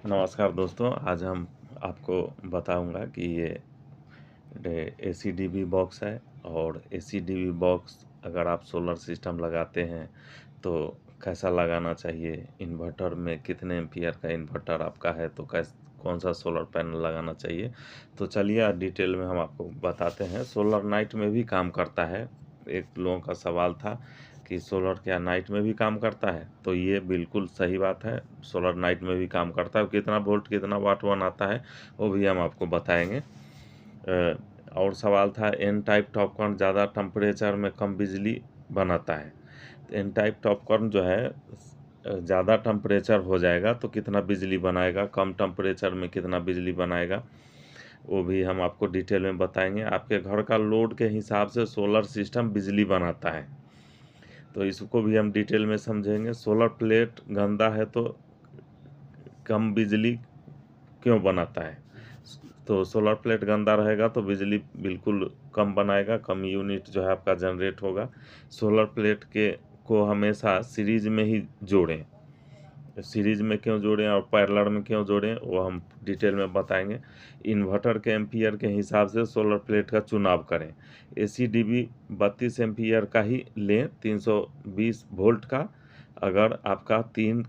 नमस्कार दोस्तों, आज हम आपको बताऊंगा कि ये एसीडीबी बॉक्स है। और एसीडीबी बॉक्स अगर आप सोलर सिस्टम लगाते हैं तो कैसा लगाना चाहिए, इन्वर्टर में कितने एम्पियर का इन्वर्टर आपका है तो कौन सा सोलर पैनल लगाना चाहिए। तो चलिए आज डिटेल में हम आपको बताते हैं। सोलर नाइट में भी काम करता है। एक लोगों का सवाल था कि सोलर क्या नाइट में भी काम करता है, तो ये बिल्कुल सही बात है। सोलर नाइट में भी काम करता है। कितना वोल्ट कितना वाट बनाता है वो भी हम आपको बताएंगे। और सवाल था एन टाइप टॉपकॉर्न ज़्यादा टेम्परेचर में कम बिजली बनाता है। एन टाइप टॉपकॉर्न जो है ज़्यादा टेम्परेचर हो जाएगा तो कितना बिजली बनाएगा, कम टेम्परेचर में कितना बिजली बनाएगा, वो भी हम आपको डिटेल में बताएंगे। आपके घर का लोड के हिसाब से सोलर सिस्टम बिजली बनाता है, तो इसको भी हम डिटेल में समझेंगे। सोलर प्लेट गंदा है तो कम बिजली क्यों बनाता है। तो सोलर प्लेट गंदा रहेगा तो बिजली बिल्कुल कम बनाएगा, कम यूनिट जो है आपका जनरेट होगा। सोलर प्लेट को हमेशा सीरीज में ही जोड़ें। सीरीज में क्यों जोड़ें और पैरेलल में क्यों जोड़ें वो हम डिटेल में बताएंगे। इन्वर्टर के एम्पियर के हिसाब से सोलर प्लेट का चुनाव करें। एसीडीबी 32 एम्पियर का ही लें, 320 वोल्ट का, अगर आपका 3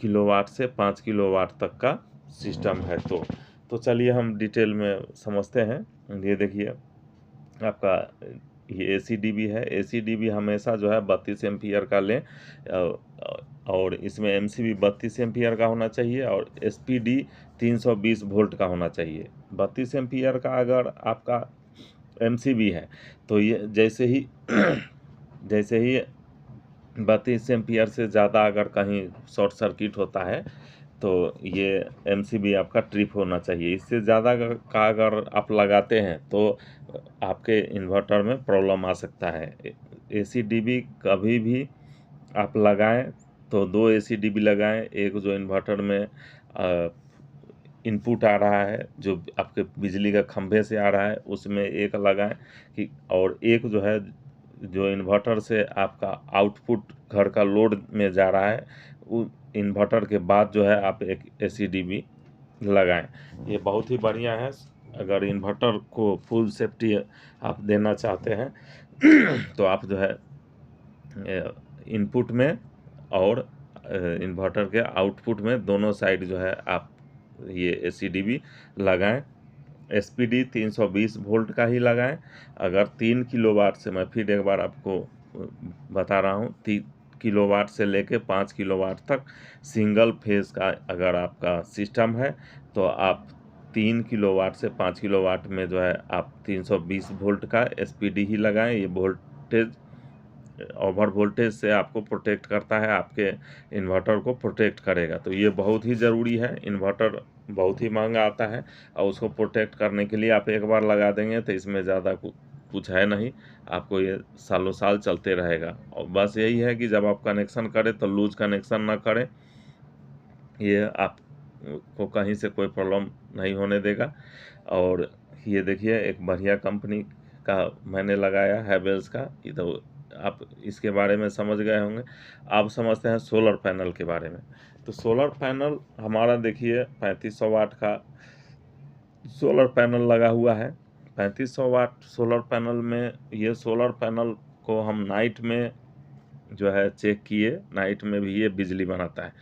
किलोवाट से 5 किलोवाट तक का सिस्टम है तो चलिए हम डिटेल में समझते हैं। ये देखिए आपका ये एसीडीबी है। एसीडीबी हमेशा जो है 32 एम्पियर का लें और इसमें एमसीबी 32 एम्पियर का होना चाहिए और एसपीडी 320 वोल्ट का होना चाहिए। 32 एम्पियर का अगर आपका एमसीबी है तो ये जैसे ही 32 एम्पियर से ज़्यादा अगर कहीं शॉर्ट सर्किट होता है तो ये एमसीबी आपका ट्रिप होना चाहिए। इससे ज़्यादा का अगर आप लगाते हैं तो आपके इन्वर्टर में प्रॉब्लम आ सकता है। एसीडीबी कभी भी आप लगाएं तो 2 एसीडीबी लगाएं। एक जो इन्वर्टर में इनपुट आ रहा है, जो आपके बिजली का खंभे से आ रहा है, उसमें एक लगाएं कि, और एक जो है जो इन्वर्टर से आपका आउटपुट घर का लोड में जा रहा है, वो इन्वर्टर के बाद जो है आप एक एसीडीबी लगाएं। ये बहुत ही बढ़िया है। अगर इन्वर्टर को फुल सेफ्टी आप देना चाहते हैं तो आप जो है इनपुट में और इन्वर्टर के आउटपुट में दोनों साइड जो है आप ये एसीडीबी लगाएं। एसपीडी 320 वोल्ट का ही लगाएं। अगर 3 किलोवाट से, मैं फिर एक बार आपको बता रहा हूँ, 3 किलोवाट से लेके 5 किलोवाट तक सिंगल फेज का अगर आपका सिस्टम है तो आप 3 किलोवाट से 5 किलोवाट में जो है आप 320 वोल्ट का एसपीडी ही लगाएं। ये वोल्टेज ओवर वोल्टेज से आपको प्रोटेक्ट करता है, आपके इन्वर्टर को प्रोटेक्ट करेगा। तो ये बहुत ही ज़रूरी है। इन्वर्टर बहुत ही महंगा आता है और उसको प्रोटेक्ट करने के लिए आप एक बार लगा देंगे तो इसमें ज़्यादा कुछ है नहीं, आपको ये सालों साल चलते रहेगा। और बस यही है कि जब आप कनेक्शन करें तो लूज कनेक्शन ना करें, ये आपको कहीं से कोई प्रॉब्लम नहीं होने देगा। और ये देखिए एक बढ़िया कंपनी का मैंने लगाया है, हैवेल्स का। ये तो आप इसके बारे में समझ गए होंगे। आप समझते हैं सोलर पैनल के बारे में। तो सोलर पैनल हमारा देखिए 3500 वाट का सोलर पैनल लगा हुआ है। 3500 वाट सोलर पैनल में, ये सोलर पैनल को हम नाइट में जो है चेक किए, नाइट में भी ये बिजली बनाता है।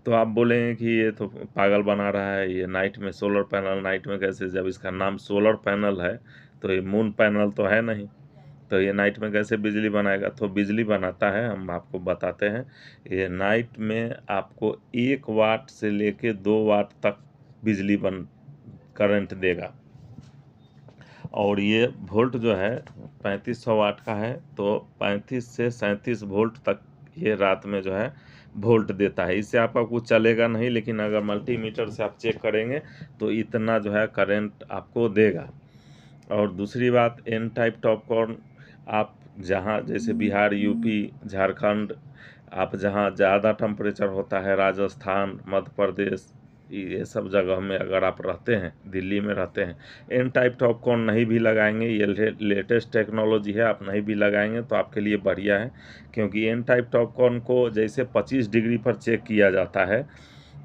तो आप बोलेंगे कि ये तो पागल बना रहा है, ये नाइट में सोलर पैनल नाइट में कैसे, जब इसका नाम सोलर पैनल है तो ये मून पैनल तो है नहीं, तो ये नाइट में कैसे बिजली बनाएगा। तो बिजली बनाता है, हम आपको बताते हैं। ये नाइट में आपको 1 वाट से लेके 2 वाट तक बिजली करंट देगा। और ये वोल्ट जो है 3500 वाट का है तो 35 से 37 वोल्ट तक ये रात में जो है वोल्ट देता है। इससे आपका कुछ चलेगा नहीं, लेकिन अगर मल्टीमीटर से आप चेक करेंगे तो इतना जो है करंट आपको देगा। और दूसरी बात, एन टाइप टॉपकॉर्न आप जहाँ जैसे बिहार, यूपी, झारखंड, आप जहाँ ज़्यादा टेम्परेचर होता है, राजस्थान, मध्य प्रदेश, ये सब जगह में अगर आप रहते हैं, दिल्ली में रहते हैं, एन टाइप टॉपकॉर्न नहीं भी लगाएंगे, ये लेटेस्ट टेक्नोलॉजी है, आप नहीं भी लगाएंगे तो आपके लिए बढ़िया है। क्योंकि एन टाइप टॉपकॉर्न को जैसे 25 डिग्री पर चेक किया जाता है,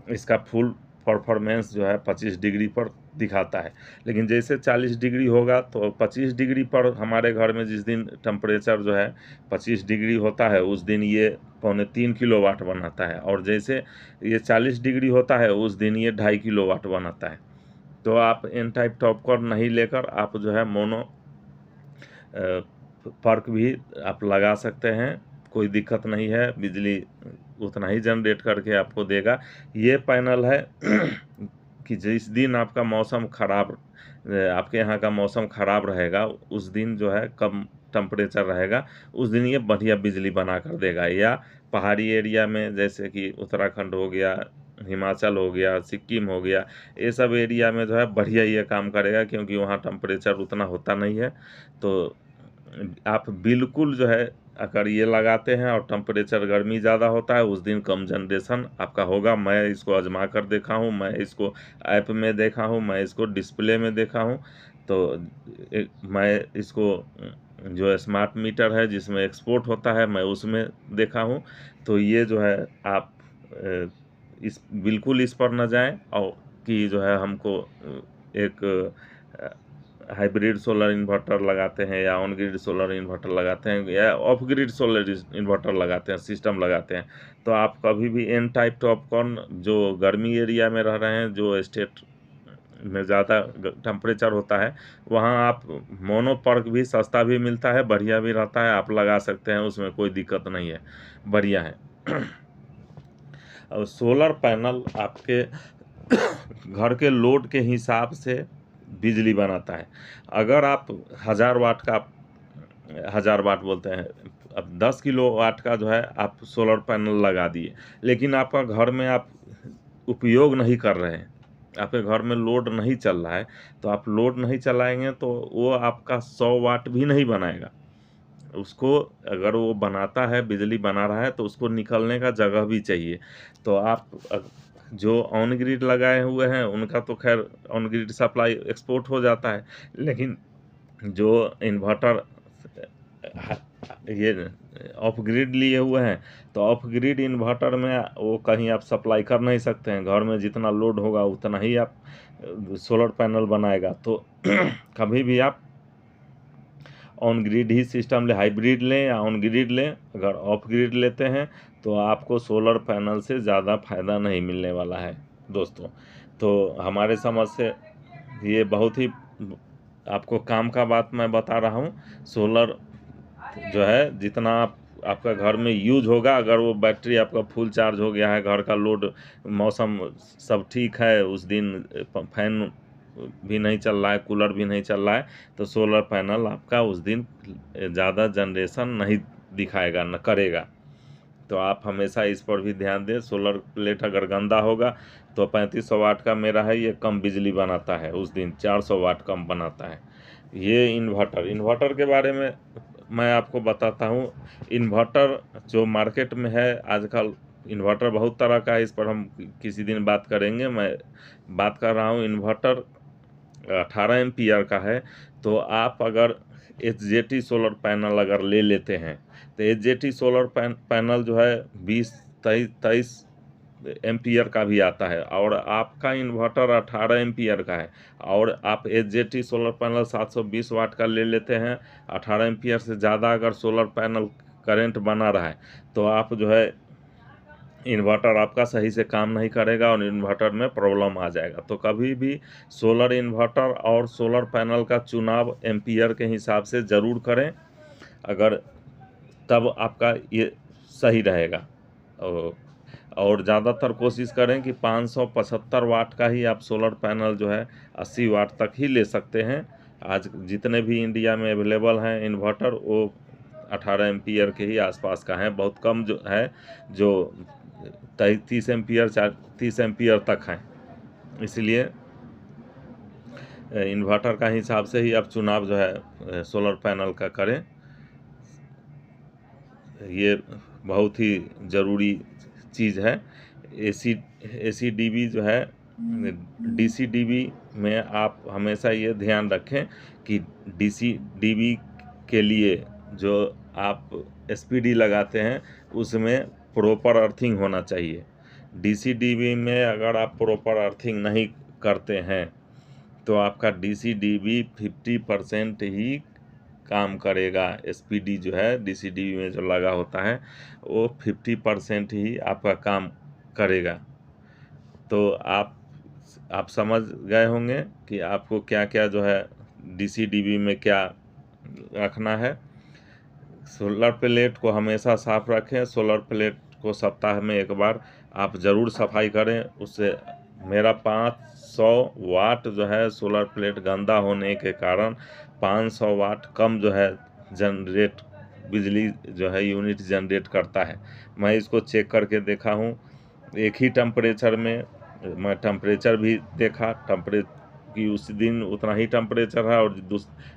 इसका फुल परफॉर्मेंस जो है 25 डिग्री पर दिखाता है। लेकिन जैसे 40 डिग्री होगा तो 25 डिग्री पर हमारे घर में जिस दिन टेम्परेचर जो है 25 डिग्री होता है उस दिन ये 3.25 किलोवाट बनाता है, और जैसे ये 40 डिग्री होता है उस दिन ये 2.5 किलोवाट बनाता है। तो आप एन टाइप टॉपकॉर्न नहीं लेकर आप जो है मोनो पर्क भी आप लगा सकते हैं, कोई दिक्कत नहीं है, बिजली उतना ही जनरेट करके आपको देगा। ये पैनल है कि जिस दिन आपका मौसम ख़राब, आपके यहाँ का मौसम ख़राब रहेगा उस दिन जो है कम टेम्परेचर रहेगा उस दिन ये बढ़िया बिजली बना कर देगा। या पहाड़ी एरिया में जैसे कि उत्तराखंड हो गया, हिमाचल हो गया, सिक्किम हो गया, ये सब एरिया में जो है बढ़िया ये काम करेगा, क्योंकि वहाँ टेम्परेचर उतना होता नहीं है। तो आप बिल्कुल जो है अगर ये लगाते हैं और टेम्परेचर गर्मी ज़्यादा होता है उस दिन कम जनरेशन आपका होगा। मैं इसको आजमा कर देखा हूँ, मैं इसको ऐप में देखा हूँ, मैं इसको डिस्प्ले में देखा हूँ। तो मैं इसको जो स्मार्ट मीटर है जिसमें एक्सपोर्ट होता है मैं उसमें देखा हूँ। तो ये जो है आप इस बिल्कुल इस पर न जाएं, और कि जो है हमको एक हाइब्रिड सोलर इन्वर्टर लगाते हैं या ऑन ग्रिड सोलर इन्वर्टर लगाते हैं या ऑफ ग्रिड सोलर इन्वर्टर लगाते हैं, सिस्टम लगाते हैं, तो आप कभी भी एन टाइप टॉपकॉर्न जो गर्मी एरिया में रह रहे हैं, जो स्टेट में ज़्यादा टेम्परेचर होता है, वहाँ आप मोनो पर्क भी सस्ता भी मिलता है, बढ़िया भी रहता है, आप लगा सकते हैं, उसमें कोई दिक्कत नहीं है, बढ़िया है। और सोलर पैनल आपके घर के लोड के हिसाब से बिजली बनाता है। अगर आप 1000 वाट का, 1000 वाट बोलते हैं, अब 10 किलोवाट का जो है आप सोलर पैनल लगा दिए, लेकिन आपका घर में आप उपयोग नहीं कर रहे हैं, आपके घर में लोड नहीं चल रहा है, तो आप लोड नहीं चलाएंगे तो वो आपका 100 वाट भी नहीं बनाएगा। उसको अगर वो बनाता है, बिजली बना रहा है, तो उसको निकलने का जगह भी चाहिए। तो आप जो ऑन ग्रिड लगाए हुए हैं उनका तो खैर ऑन ग्रिड सप्लाई एक्सपोर्ट हो जाता है, लेकिन जो इन्वर्टर ये ऑफ ग्रिड लिए हुए हैं, तो ऑफ ग्रिड इन्वर्टर में वो कहीं आप सप्लाई कर नहीं सकते हैं, घर में जितना लोड होगा उतना ही आप सोलर पैनल बनाएगा। तो कभी भी आप ऑन ग्रिड ही सिस्टम ले, हाइब्रिड लें या ऑन ग्रिड लें, अगर ऑफ ग्रिड लेते हैं तो आपको सोलर पैनल से ज़्यादा फ़ायदा नहीं मिलने वाला है दोस्तों। तो हमारे समझ से ये बहुत ही आपको काम का बात मैं बता रहा हूँ। सोलर जो है जितना आपका घर में यूज होगा, अगर वो बैटरी आपका फुल चार्ज हो गया है, घर का लोड, मौसम सब ठीक है, उस दिन फैन भी नहीं चल रहा है, कूलर भी नहीं चल रहा है, तो सोलर पैनल आपका उस दिन ज़्यादा जनरेशन नहीं दिखाएगा, न करेगा। तो आप हमेशा इस पर भी ध्यान दें। सोलर प्लेट अगर गंदा होगा तो 3500 वाट का मेरा है, ये कम बिजली बनाता है, उस दिन 400 वाट कम बनाता है। ये इन्वर्टर के बारे में मैं आपको बताता हूँ। इन्वर्टर जो मार्केट में है आजकल, इन्वर्टर बहुत तरह का है, इस पर हम किसी दिन बात करेंगे। मैं बात कर रहा हूँ इन्वर्टर 18 एम्पियर का है। तो आप अगर एचजेटी सोलर पैनल अगर ले लेते हैं, तो एचजेटी सोलर पैनल जो है 23 एम्पियर का भी आता है, और आपका इन्वर्टर 18 एम्पियर का है, और आप एचजेटी सोलर पैनल 720 वाट का ले लेते हैं, 18 एम्पियर से ज़्यादा अगर सोलर पैनल करंट बना रहा है, तो आप जो है इन्वर्टर आपका सही से काम नहीं करेगा और इन्वर्टर में प्रॉब्लम आ जाएगा। तो कभी भी सोलर इन्वर्टर और सोलर पैनल का चुनाव एम्पियर के हिसाब से ज़रूर करें, अगर तब आपका ये सही रहेगा। और ज़्यादातर कोशिश करें कि 575 वाट का ही आप सोलर पैनल जो है 80 वाट तक ही ले सकते हैं। आज जितने भी इंडिया में अवेलेबल हैं इन्वर्टर, वो 18 एम्पियर के ही आसपास का है, बहुत कम जो है जो 30 एम्पियर 30 एम्पियर तक हैं। इसलिए इन्वर्टर का हिसाब से ही आप चुनाव जो है सोलर पैनल का करें, ये बहुत ही ज़रूरी चीज़ है। एसी डीबी जो है, डीसी डीबी में आप हमेशा ये ध्यान रखें कि डीसी डीबी के लिए जो आप एसपीडी लगाते हैं उसमें प्रॉपर अर्थिंग होना चाहिए। डीसीडीबी में अगर आप प्रॉपर अर्थिंग नहीं करते हैं तो आपका डीसीडीबी 50% ही काम करेगा। एसपीडी जो है डीसीडीबी में जो लगा होता है वो 50% ही आपका काम करेगा। तो आप समझ गए होंगे कि आपको क्या क्या जो है डीसीडीबी में क्या रखना है। सोलर प्लेट को हमेशा साफ रखें। सोलर प्लेट को सप्ताह में एक बार आप ज़रूर सफाई करें। उससे मेरा 500 वाट जो है सोलर प्लेट गंदा होने के कारण 500 वाट कम जो है जनरेट बिजली जो है यूनिट जनरेट करता है। मैं इसको चेक करके देखा हूँ। एक ही टेम्परेचर में मैं टेम्परेचर भी देखा, कि उस दिन उतना ही टेम्परेचर है, और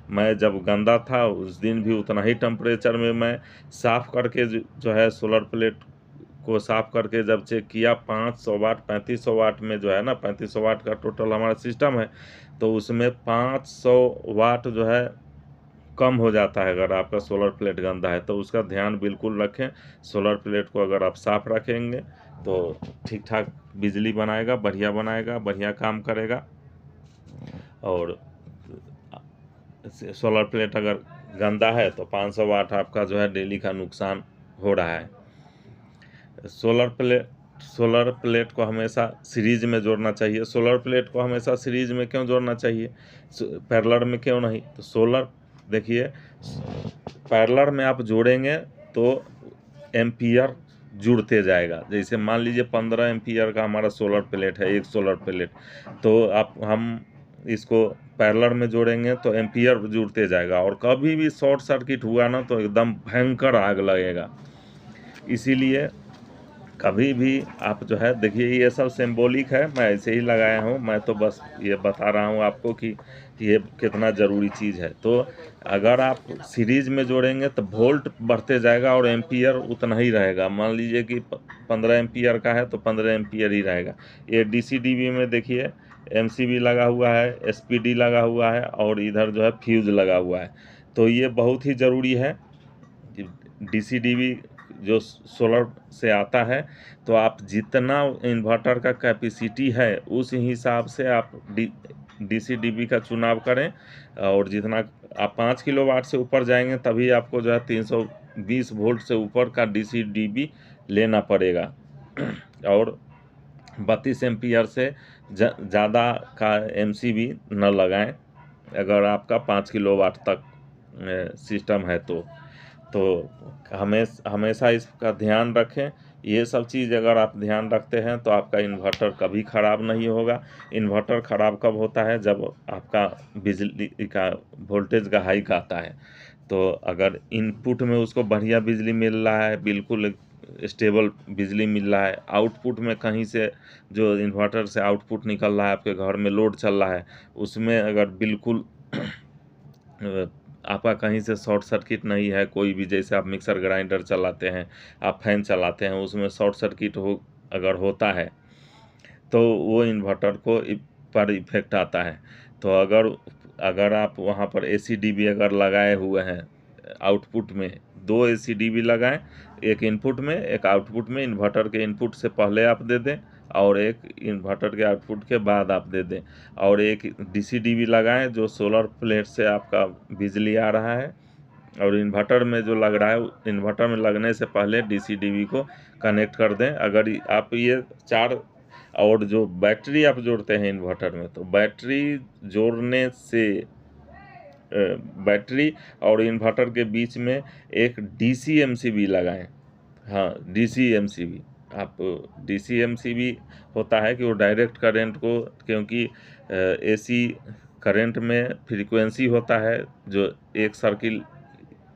मैं जब गंदा था उस दिन भी उतना ही टेम्परेचर में मैं साफ़ करके जो है सोलर प्लेट को साफ़ करके जब चेक किया 500 वाट 3500 वाट में जो है ना 3500 वाट का टोटल हमारा सिस्टम है, तो उसमें 500 वाट जो है कम हो जाता है। अगर आपका सोलर प्लेट गंदा है तो उसका ध्यान बिल्कुल रखें। सोलर प्लेट को अगर आप साफ़ रखेंगे तो ठीक ठाक बिजली बनाएगा, बढ़िया काम करेगा। और सोलर प्लेट अगर गंदा है तो 500 वाट आपका जो है डेली का नुकसान हो रहा है। सोलर प्लेट को हमेशा सीरीज में जोड़ना चाहिए। सोलर प्लेट को हमेशा सीरीज में क्यों जोड़ना चाहिए, पैरेलल में क्यों नहीं? तो सोलर देखिए, पैरेलल में आप जोड़ेंगे तो एम्पियर जुड़ते जाएगा। जैसे मान लीजिए 15 एम्पियर का हमारा सोलर प्लेट है, एक सोलर प्लेट, तो हम इसको पैरेलल में जोड़ेंगे तो एम्पियर जुड़ते जाएगा, और कभी भी शॉर्ट सर्किट हुआ ना तो एकदम भयंकर आग लगेगा। इसीलिए कभी भी आप जो है देखिए, ये सब सिंबॉलिक है, मैं ऐसे ही लगाया हूँ। मैं तो बस ये बता रहा हूँ आपको कि ये कितना ज़रूरी चीज़ है। तो अगर आप सीरीज में जोड़ेंगे तो वोल्ट बढ़ते जाएगा और एम्पियर उतना ही रहेगा। मान लीजिए कि 15 एम्पियर का है तो 15 एम्पियर ही रहेगा। ये डीसीडीबी में देखिए एमसीबी लगा हुआ है, एसपीडी लगा हुआ है, और इधर जो है फ्यूज लगा हुआ है। तो ये बहुत ही ज़रूरी है। डीसीडीबी जो सोलर से आता है, तो आप जितना इन्वर्टर का कैपेसिटी है उस हिसाब से आप डीसीडीबी का चुनाव करें। और जितना आप 5 किलोवाट से ऊपर जाएंगे तभी आपको जो है 320 वोल्ट से ऊपर का डीसीडीबी लेना पड़ेगा। और 32 एम्पियर से ज़्यादा का एमसीबी न लगाएं अगर आपका 5 किलोवाट तक सिस्टम है तो हमेशा इसका ध्यान रखें। ये सब चीज़ अगर आप ध्यान रखते हैं तो आपका इन्वर्टर कभी ख़राब नहीं होगा। इन्वर्टर ख़राब कब होता है? जब आपका बिजली का वोल्टेज का हाइक आता है। तो अगर इनपुट में उसको बढ़िया बिजली मिल रहा है, बिल्कुल स्टेबल बिजली मिल रहा है, आउटपुट में कहीं से जो इन्वर्टर से आउटपुट निकल रहा है, आपके घर में लोड चल रहा है, उसमें अगर बिल्कुल आपका कहीं से शॉर्ट सर्किट नहीं है, कोई भी, जैसे आप मिक्सर ग्राइंडर चलाते हैं, आप फैन चलाते हैं, उसमें शॉर्ट सर्किट अगर होता है तो वो इन्वर्टर को पर इफेक्ट आता है। तो अगर आप वहाँ पर एसीडीबी अगर लगाए हुए हैं, आउटपुट में 2 एसीडीबी लगाएं, एक इनपुट में एक आउटपुट में, इन्वर्टर के इनपुट से पहले आप दे दें और एक इन्वर्टर के आउटपुट के बाद आप दे दें, और एक डीसीडीबी लगाएं जो सोलर प्लेट से आपका बिजली आ रहा है, और इन्वर्टर में जो लग रहा है, इन्वर्टर में लगने से पहले डीसीडीबी को कनेक्ट कर दें। अगर आप ये 4, और जो बैटरी आप जोड़ते हैं इन्वर्टर में, तो बैटरी जोड़ने से बैटरी और इन्वर्टर के बीच में एक डीसी एमसीबी लगाएं। हाँ, डीसी एमसीबी, आप डीसी एमसीबी होता है कि वो डायरेक्ट करंट को, क्योंकि एसी करंट में फ्रीक्वेंसी होता है जो एक सर्किल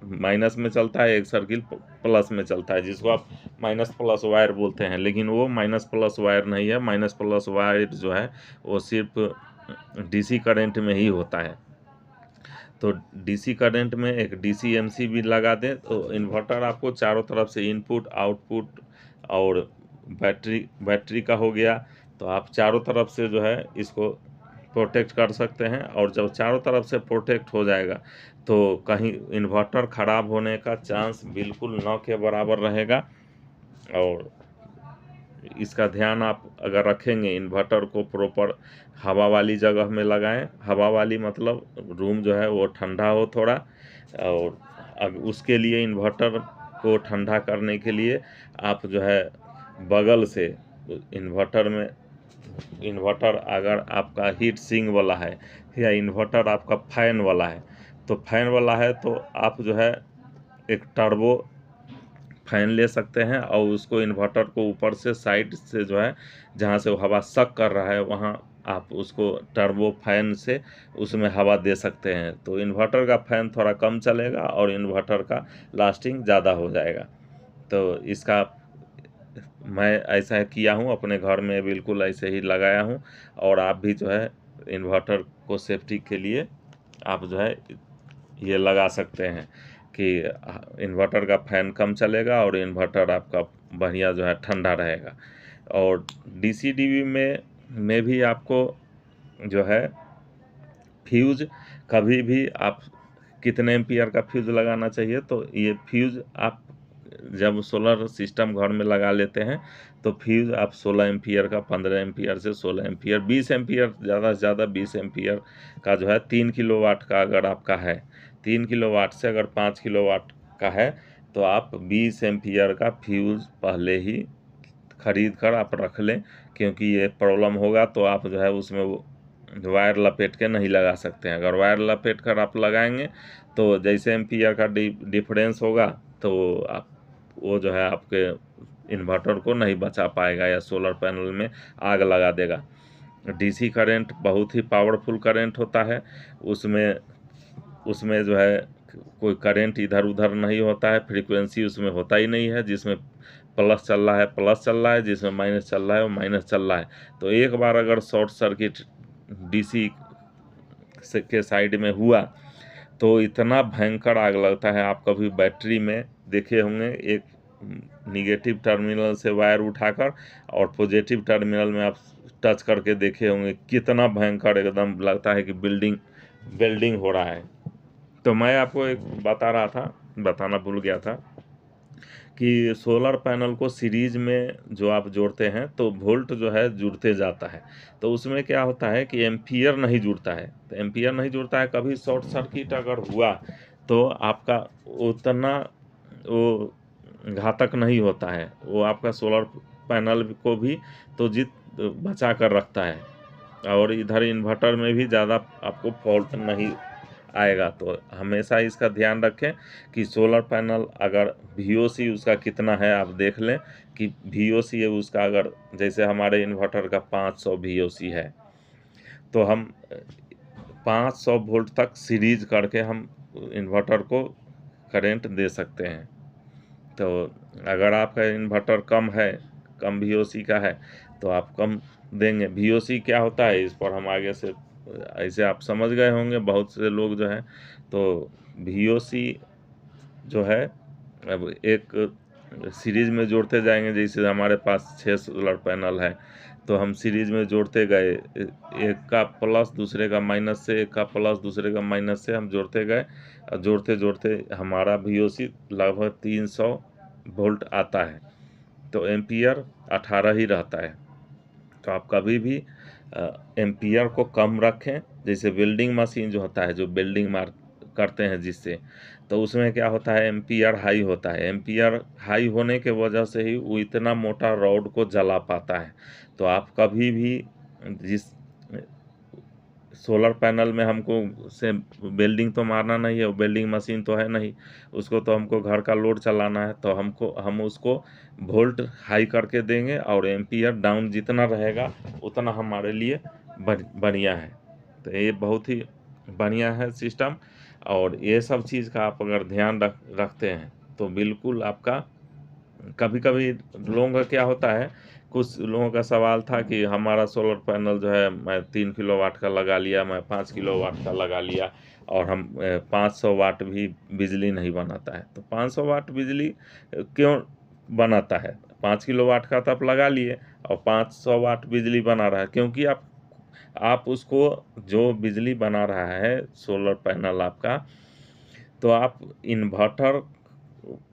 माइनस में चलता है, एक सर्किल प्लस में चलता है, जिसको आप माइनस प्लस वायर बोलते हैं, लेकिन वो माइनस प्लस वायर नहीं है। माइनस प्लस वायर जो है वो सिर्फ डीसी करंट में ही होता है। तो डीसी करंट में एक डीसी एमसीबी लगा दें तो इन्वर्टर आपको चारों तरफ से इनपुट, आउटपुट और बैटरी का हो गया, तो आप चारों तरफ से जो है इसको प्रोटेक्ट कर सकते हैं। और जब चारों तरफ से प्रोटेक्ट हो जाएगा तो कहीं इन्वर्टर ख़राब होने का चांस बिल्कुल न के बराबर रहेगा। और इसका ध्यान आप अगर रखेंगे, इन्वर्टर को प्रॉपर हवा वाली जगह में लगाएं। हवा वाली मतलब रूम जो है वो ठंडा हो थोड़ा, और अब उसके लिए इन्वर्टर को ठंडा करने के लिए आप जो है बगल से इन्वर्टर अगर आपका हीट सिंक वाला है या इन्वर्टर आपका फैन वाला है, तो फैन वाला है तो आप जो है एक टर्बो फैन ले सकते हैं और उसको इन्वर्टर को ऊपर से साइड से जो है जहाँ से वो हवा सक कर रहा है वहाँ आप उसको टर्बो फैन से उसमें हवा दे सकते हैं। तो इन्वर्टर का फैन थोड़ा कम चलेगा और इन्वर्टर का लास्टिंग ज़्यादा हो जाएगा। तो इसका मैं ऐसा किया हूँ अपने घर में, बिल्कुल ऐसे ही लगाया हूँ। और आप भी जो है इन्वर्टर को सेफ्टी के लिए आप जो है ये लगा सकते हैं कि इन्वर्टर का फैन कम चलेगा और इन्वर्टर आपका बढ़िया जो है ठंडा रहेगा। और डीसी डीवी में भी आपको जो है फ्यूज कभी भी आप कितने एम्पियर का फ्यूज लगाना चाहिए, तो ये फ्यूज आप जब सोलर सिस्टम घर में लगा लेते हैं तो फ्यूज आप 16 एम्पियर का, 15 एम्पियर से 16 एम्पियर, 20 एम्पियर, ज़्यादा से ज़्यादा 20 एम्पियर का जो है 3 किलोवाट का अगर आपका है, 3 किलोवाट से अगर 5 किलोवाट का है तो आप 20 एम्पियर का फ्यूज पहले ही खरीद कर आप रख लें, क्योंकि ये प्रॉब्लम होगा तो आप जो है उसमें वो वायर लपेट के नहीं लगा सकते हैं। अगर वायर लपेट कर आप लगाएंगे तो जैसे एम्पियर का डिफरेंस होगा तो आप वो जो है आपके इन्वर्टर को नहीं बचा पाएगा या सोलर पैनल में आग लगा देगा। डीसी करंट बहुत ही पावरफुल करंट होता है, उसमें उसमें जो है कोई करंट इधर उधर नहीं होता है, फ्रीक्वेंसी उसमें होता ही नहीं है। जिसमें प्लस चल रहा है प्लस चल रहा है, जिसमें माइनस चल रहा है वो माइनस चल रहा है। तो एक बार अगर शॉर्ट सर्किट डीसी के साइड में हुआ तो इतना भयंकर आग लगता है। आप कभी बैटरी में देखे होंगे, एक निगेटिव टर्मिनल से वायर उठाकर और पॉजिटिव टर्मिनल में आप टच करके देखे होंगे, कितना भयंकर एकदम लगता है कि बिल्डिंग हो रहा है। तो मैं आपको एक बताना भूल गया था कि सोलर पैनल को सीरीज में जो आप जोड़ते हैं तो वोल्ट जो है जुड़ते जाता है। तो उसमें क्या होता है कि एम्पियर नहीं जुड़ता है, तो एम्पियर नहीं जुड़ता है, कभी शॉर्ट सर्किट अगर हुआ तो आपका उतना वो घातक नहीं होता है, वो आपका सोलर पैनल को भी तो बचा कर रखता है, और इधर इन्वर्टर में भी ज़्यादा आपको फॉल्ट नहीं आएगा। तो हमेशा इसका ध्यान रखें कि सोलर पैनल अगर VOC उसका कितना है आप देख लें कि VOC है उसका, अगर जैसे हमारे इन्वर्टर का 500 VOC है तो हम 500 वोल्ट तक सीरीज करके हम इन्वर्टर को करंट दे सकते हैं। तो अगर आपका इन्वर्टर कम VOC का है तो आप कम देंगे। VOC क्या होता है इस पर हम आगे से ऐसे आप समझ गए होंगे बहुत से लोग जो हैं। तो VOC जो है अब एक सीरीज में जोड़ते जाएंगे, जैसे हमारे पास 6 सोलर पैनल है तो हम सीरीज में जोड़ते गए, एक का प्लस दूसरे का माइनस से, एक का प्लस दूसरे का माइनस से हम जोड़ते गए, और जोड़ते जोड़ते हमारा VOC लगभग 300 वोल्ट आता है। तो एम्पियर 18 ही रहता है। तो आप कभी भी एम्पियर को कम रखें। जैसे वेल्डिंग मशीन जो होता है, जो वेल्डिंग मार करते हैं जिससे, तो उसमें क्या होता है एम्पियर हाई होता है। एम्पियर हाई होने के वजह से ही वो इतना मोटा रॉड को जला पाता है। तो आप कभी भी जिस सोलर पैनल में हमको से वेल्डिंग तो मारना नहीं है, वो वेल्डिंग मशीन तो है नहीं, उसको तो हमको घर का लोड चलाना है, तो हम उसको वोल्ट हाई करके देंगे और एम्पियर डाउन जितना रहेगा उतना हमारे लिए बढ़िया है। तो ये बहुत ही बढ़िया है सिस्टम। और ये सब चीज़ का आप अगर ध्यान रखते हैं तो बिल्कुल आपका, कभी कभी लोगों का क्या होता है, कुछ लोगों का सवाल था कि हमारा सोलर पैनल जो है मैं 3 किलोवाट का लगा लिया, मैं 5 किलोवाट का लगा लिया, और हम 500 वाट भी बिजली नहीं बनाता है। तो 500 वाट बिजली क्यों बनाता है? 5 किलोवाट का तो आप लगा लिए और 500 वाट बिजली बना रहा है, क्योंकि आप उसको जो बिजली बना रहा है सोलर पैनल आपका, तो आप इन्वर्टर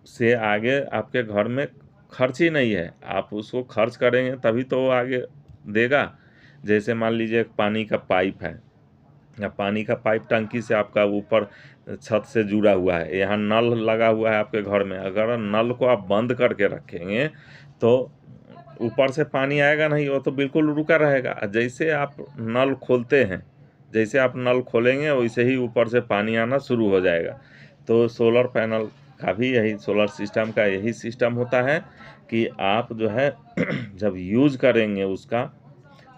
से आगे आपके घर में खर्च ही नहीं है। आप उसको खर्च करेंगे तभी तो वो आगे देगा। जैसे मान लीजिए एक पानी का पाइप है, या पानी का पाइप टंकी से आपका ऊपर छत से जुड़ा हुआ है, यहाँ नल लगा हुआ है आपके घर में, अगर नल को आप बंद करके रखेंगे तो ऊपर से पानी आएगा नहीं, वो तो बिल्कुल रुका रहेगा। जैसे आप नल खोलते हैं, जैसे आप नल खोलेंगे वैसे ही ऊपर से पानी आना शुरू हो जाएगा। तो सोलर पैनल का भी यही, सोलर सिस्टम का यही सिस्टम होता है कि आप जो है जब यूज़ करेंगे उसका,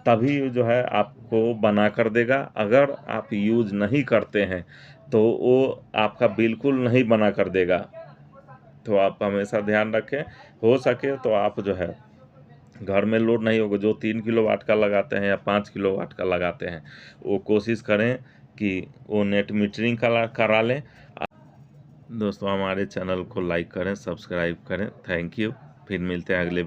तभी जो है आपको बना कर देगा। अगर आप यूज़ नहीं करते हैं तो वो आपका बिल्कुल नहीं बना कर देगा। तो आप हमेशा ध्यान रखें, हो सके तो आप जो है घर में लोड नहीं होगा, जो 3 किलोवाट का लगाते हैं या 5 किलोवाट का लगाते हैं, वो कोशिश करें कि वो नेट मीटरिंग करा लें। दोस्तों हमारे चैनल को लाइक करें, सब्सक्राइब करें। Thank you. फिर मिलते हैं अगले